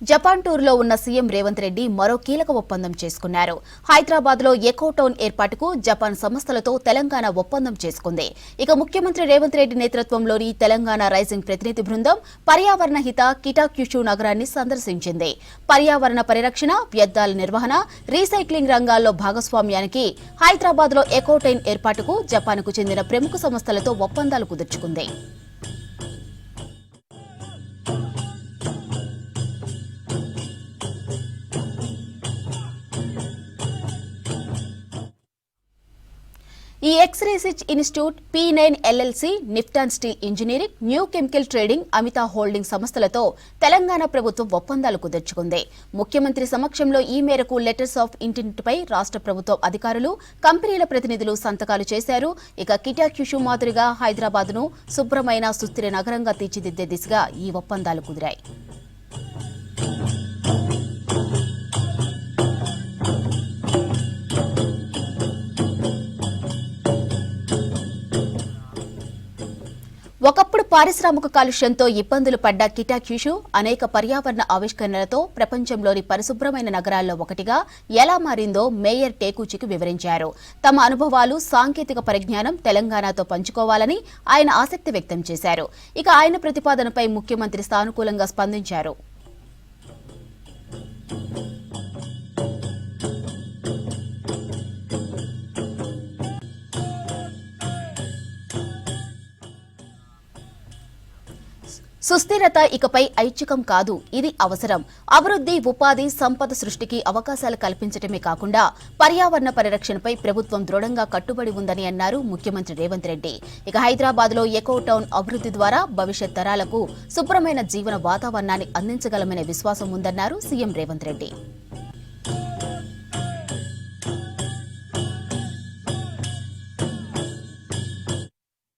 Japan టూర్లో ఉన్న CM Revanth Reddy మరో కీలక ఒప్పందం చేసుకున్నారు. హైదరాబాద్లో ఎకో టౌన్ ఏర్పాటుకు జపాన్ సంస్థలతో తెలంగాణ ఒప్పందం చేసుకుంది. ఇక ముఖ్యమంత్రి రేవంత్ రెడ్డి నేతృత్వంలోని తెలంగాణ రైజింగ్ ప్రతినిధి బృందం పర్యావరణ హిత కిటాక్యుషు నగరాన్ని సందర్శించింది. పర్యావరణ పరిరక్షణ, వ్యర్థాల నిర్వహణ, రీసైక్లింగ్ రంగాల్లో భాగస్వామ్యానికి హైదరాబాద్లో ఎకో టౌన్ ఏర్పాటుకు జపాన్కు చెందిన ప్రముఖ సంస్థలతో ఒప్పందాలు కుదుర్చుకుంది. ఈ X research institute, P9 LLC, Nippon steel engineering, new chemical trading, Amita holding సంస్థలతో తెలంగాణ ప్రభుత్వం ఒప్పందాలు కుదుర్చుకుంది. ముఖ్యమంత్రి సమక్షంలో ఈ మేరకు లెటర్స్ ఆఫ్ ఇంటెంట్పై రాష్ట్ర ప్రభుత్వం అధికారులు, కంపెనీల ప్రతినిధులు సంతకాలు చేశారు. ఇక కిటాక్యుషు మాదిరిగా హైదరాబాద్ను శుభ్రమైన సుస్థిర నగరంగా తీర్చిదిద్దే దిశగా ఈ ఒప్పందాలు కుదిరాయి. ఒకప్పుడు పారిశ్రామిక కాలుష్యంతో ఇబ్బందులు పడ్డ కిటాక్యుషు అనేక పర్యావరణ ఆవిష్కరణలతో ప్రపంచంలోని పరిశుభ్రమైన నగరాల్లో ఒకటిగా ఎలా మారిందో మేయర్ టేకూచికి వివరించారు. తమ అనుభవాలు, సాంకేతిక పరిజ్ఞానం తెలంగాణతో పంచుకోవాలని ఆయన ఆసక్తి వ్యక్తం చేశారు. ఇక ఆయన ప్రతిపాదనపై ముఖ్యమంత్రి సానుకూలంగా స్పందించారు. సుస్థిరత ఇకపై ఐచ్ఛికం కాదు, ఇది అవసరం. అభివృద్ధి, ఉపాధి, సంపద సృష్టికి అవకాశాలు కల్పించడమే కాకుండా పర్యావరణ పరిరక్షణపై ప్రభుత్వం దృఢంగా కట్టుబడి ఉందని అన్నారు ముఖ్యమంత్రి రేవంత్ రెడ్డి. ఇక హైదరాబాద్లో ఎకో టౌన్ అభివృద్ధి ద్వారా భవిష్యత్ తరాలకు శుభ్రమైన జీవన వాతావరణాన్ని అందించగలమనే విశ్వాసం ఉందన్నారు సీఎం రేవంత్ రెడ్డి.